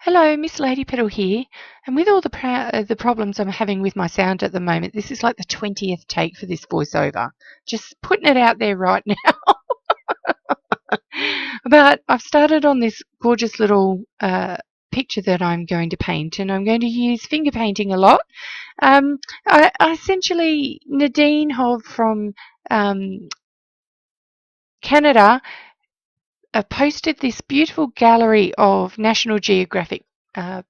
Hello, Missladypetal here, and with all the problems I'm having with my sound at the moment, this is like the 20th take for this voiceover. Just putting it out there right now. But I've started on this gorgeous little picture that I'm going to paint, and I'm going to use finger painting a lot. I essentially, Nadine from Canada posted this beautiful gallery of National Geographic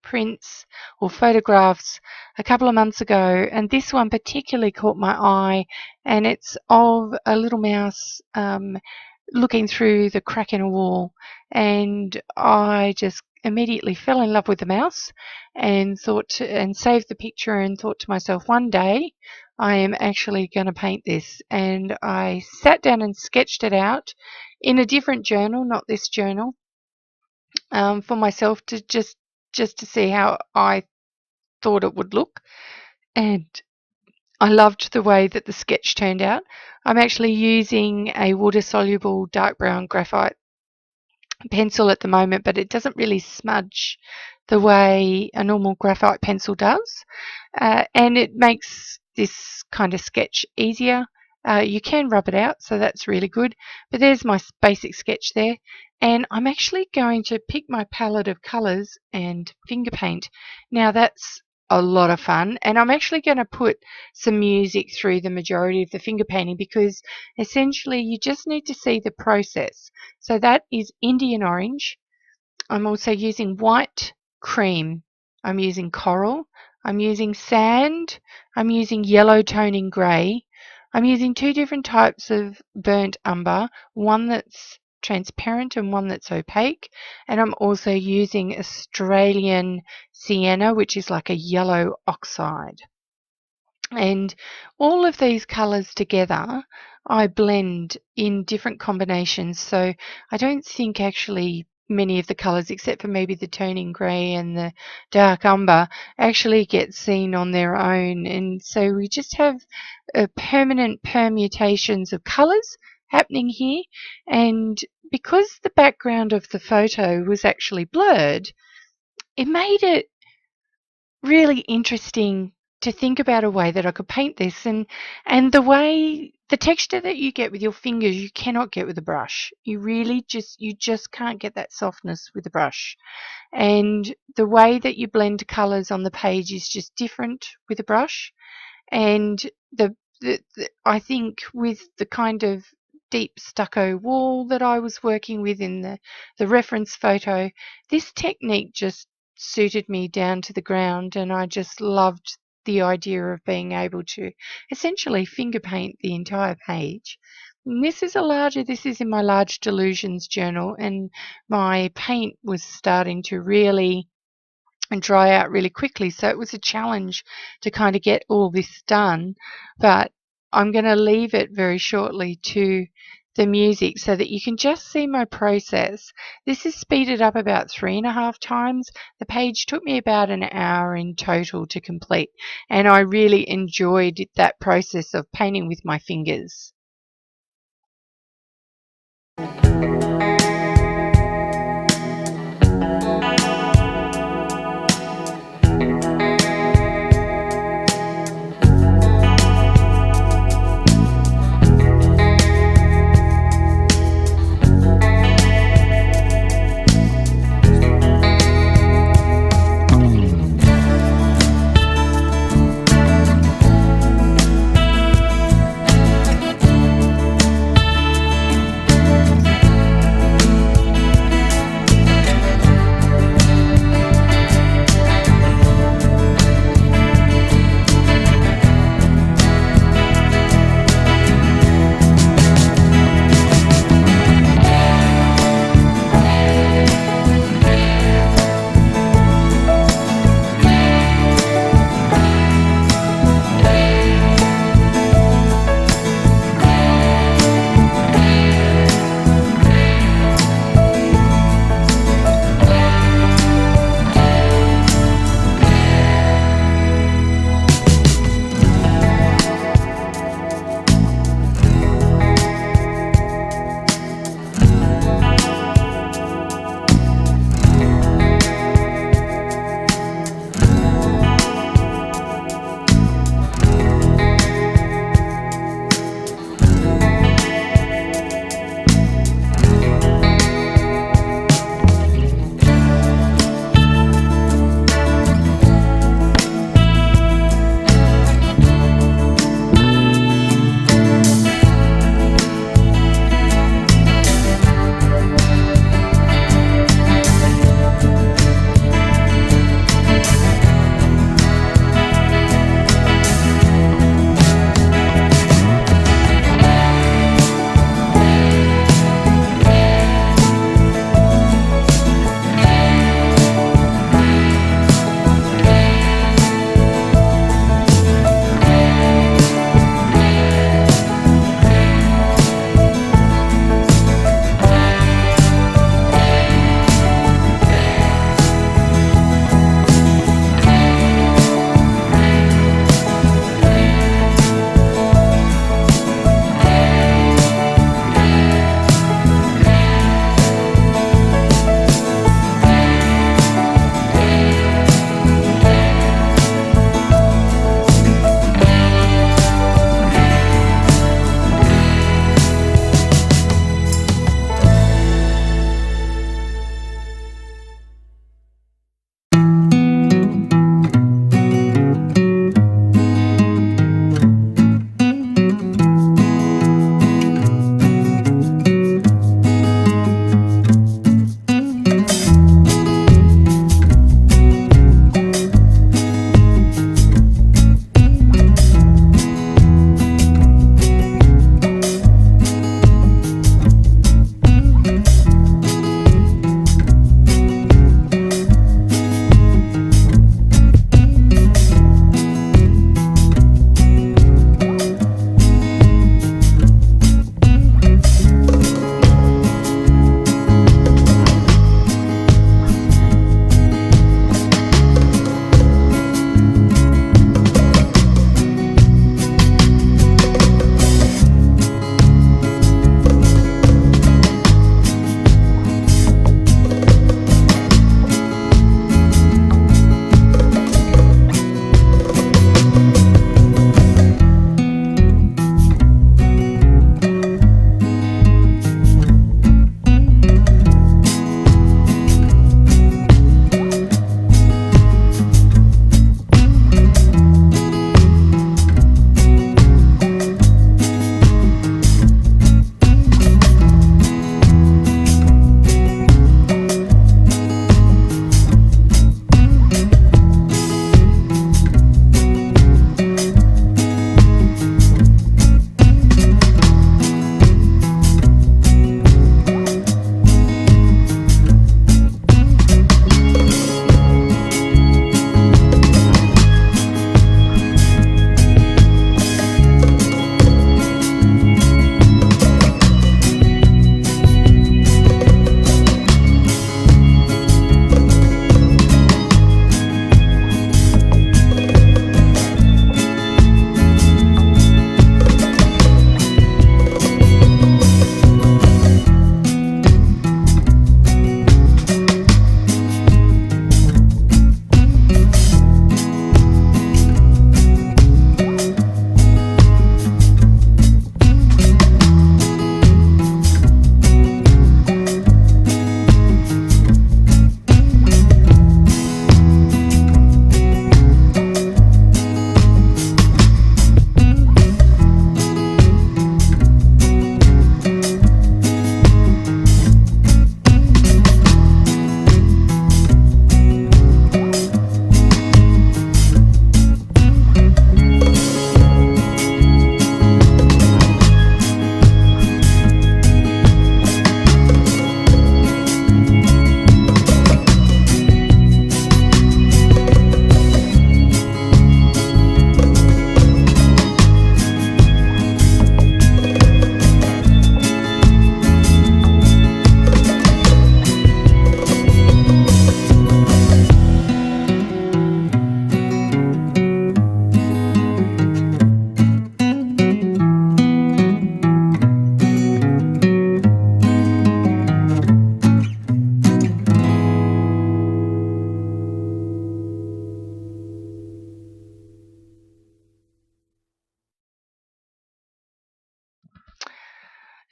prints or photographs a couple of months ago, and this one particularly caught my eye, and it's of a little mouse looking through the crack in a wall, and I just immediately fell in love with the mouse and saved the picture and thought to myself, one day I am actually going to paint this. And I sat down and sketched it out in a different journal, not this journal, for myself to just to see how I thought it would look. And I loved the way that the sketch turned out. I'm actually using a water-soluble dark brown graphite pencil at the moment, but it doesn't really smudge the way a normal graphite pencil does, and it makes this kind of sketch easier. You can rub it out, so that's really good, but there's my basic sketch there, and I'm actually going to pick my palette of colours and finger paint. Now that's a lot of fun, and I'm actually going to put some music through the majority of the finger painting, because essentially you just need to see the process. So that is Indian orange. I'm also using white cream, I'm using coral, I'm using sand, I'm using yellow toning grey, I'm using two different types of burnt umber, one that's transparent and one that's opaque, and I'm also using Australian sienna, which is like a yellow oxide. And all of these colours together I blend in different combinations, so I don't think actually many of the colours, except for maybe the toning grey and the dark umber, actually get seen on their own. And so we just have permanent permutations of colours happening here. And because the background of the photo was actually blurred, it made it really interesting to think about a way that I could paint this, and the texture that you get with your fingers you cannot get with a brush. You just can't get that softness with a brush, and the way that you blend colours on the page is just different with a brush. And I think with the kind of deep stucco wall that I was working with in the reference photo, this technique just suited me down to the ground, and I just loved the idea of being able to essentially finger paint the entire page. And this is in my Large Delusions journal, and my paint was starting to really dry out really quickly, so it was a challenge to kind of get all this done. But I'm going to leave it very shortly to the music so that you can just see my process. This is speeded up about 3.5 times. The page took me about an hour in total to complete, and I really enjoyed that process of painting with my fingers.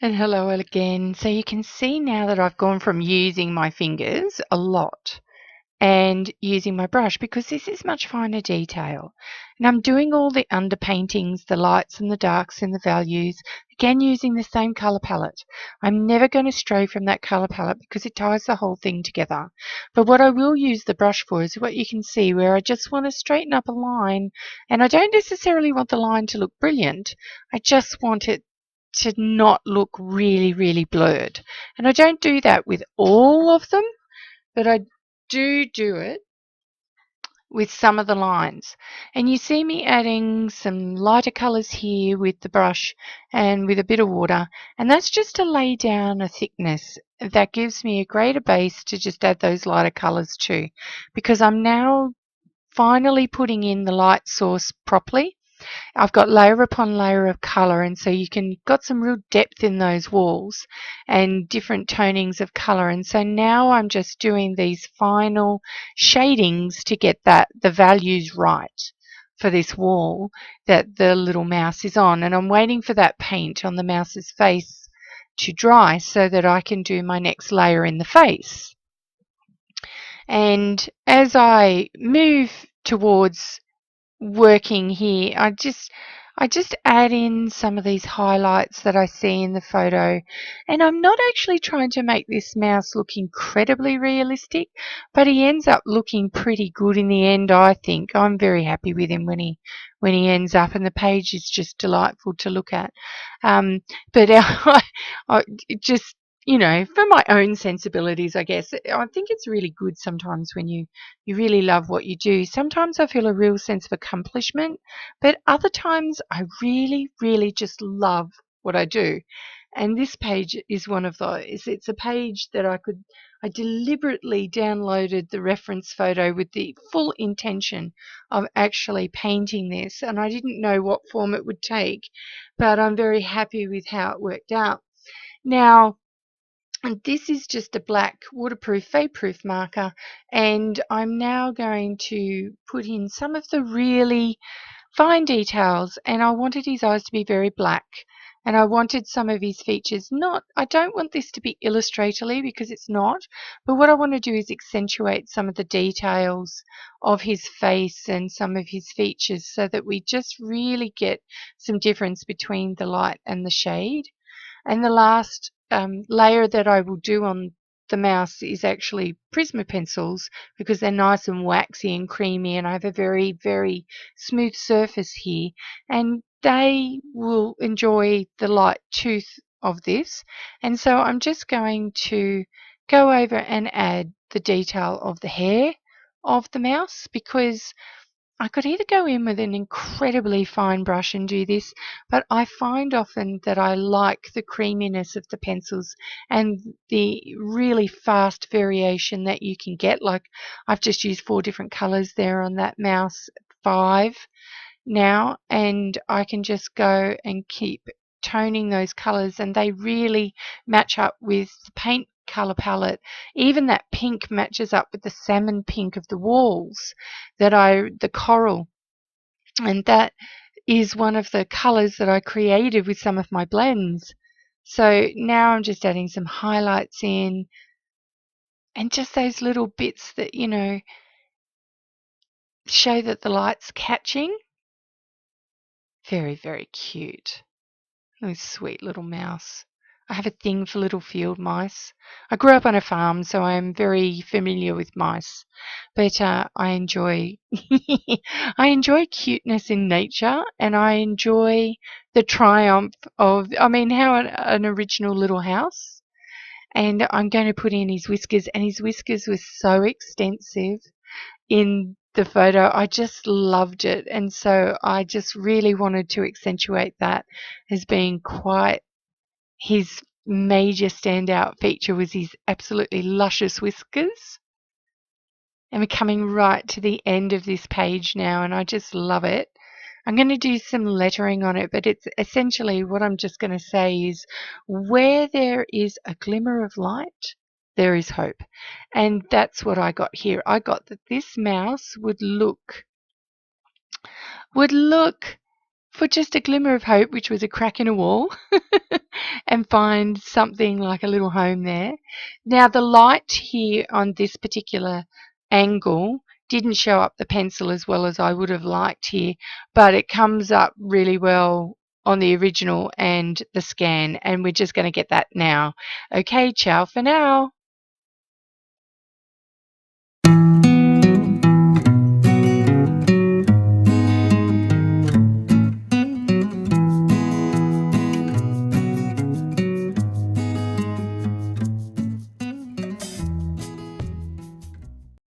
And hello again. So you can see now that I've gone from using my fingers a lot and using my brush, because this is much finer detail. And I'm doing all the underpaintings, the lights and the darks and the values, again using the same colour palette. I'm never going to stray from that colour palette because it ties the whole thing together. But what I will use the brush for is what you can see, where I just want to straighten up a line, and I don't necessarily want the line to look brilliant. I just want it to not look really, really blurred. And I don't do that with all of them, but I do it with some of the lines. And you see me adding some lighter colours here with the brush and with a bit of water, and that's just to lay down a thickness that gives me a greater base to just add those lighter colours to, because I'm now finally putting in the light source properly. I've got layer upon layer of colour, and so you can got some real depth in those walls and different tonings of colour. And so now I'm just doing these final shadings to get the values right for this wall that the little mouse is on. And I'm waiting for that paint on the mouse's face to dry so that I can do my next layer in the face. And as I move towards working here, I just add in some of these highlights that I see in the photo, and I'm not actually trying to make this mouse look incredibly realistic, but he ends up looking pretty good in the end. I think I'm very happy with him when he ends up, and the page is just delightful to look at. But I just, you know, for my own sensibilities, I guess, I think it's really good sometimes when you really love what you do. Sometimes I feel a real sense of accomplishment, but other times I really, really just love what I do. And this page is one of those. It's a page that I deliberately downloaded the reference photo with the full intention of actually painting this, and I didn't know what form it would take, but I'm very happy with how it worked out. Now, and this is just a black waterproof, fade-proof marker, and I'm now going to put in some of the really fine details, and I wanted his eyes to be very black, and I wanted some of his features I don't want this to be illustratorly because it's not, but what I want to do is accentuate some of the details of his face and some of his features so that we just really get some difference between the light and the shade. And the last layer that I will do on the mouse is actually Prisma pencils, because they're nice and waxy and creamy, and I have a very, very smooth surface here, and they will enjoy the light tooth of this. And so I'm just going to go over and add the detail of the hair of the mouse, because I could either go in with an incredibly fine brush and do this, but I find often that I like the creaminess of the pencils and the really fast variation that you can get. Like, I've just used 4 different colours there on that mouse, 5 now, and I can just go and keep toning those colours, and they really match up with the paint colour palette. Even that pink matches up with the salmon pink of the walls, the coral, and that is one of the colours that I created with some of my blends. So now I'm just adding some highlights in, and just those little bits that, you know, show that the light's catching. Very, very cute. Oh, sweet little mouse. I have a thing for little field mice. I grew up on a farm, so I'm very familiar with mice. But I enjoy I enjoy cuteness in nature, and I enjoy the triumph of, I mean, how an original little house. And I'm going to put in his whiskers, and his whiskers were so extensive in the photo. I just loved it, and so I just really wanted to accentuate that as being quite his major standout feature, was his absolutely luscious whiskers. And we're coming right to the end of this page now, and I just love it. I'm going to do some lettering on it, but it's essentially what I'm just going to say is, where there is a glimmer of light, there is hope. And that's what I got here. I got that this mouse would look for just a glimmer of hope, which was a crack in a wall, and find something like a little home there. Now the light here on this particular angle didn't show up the pencil as well as I would have liked here, but it comes up really well on the original and the scan, and we're just going to get that now. Okay, ciao for now.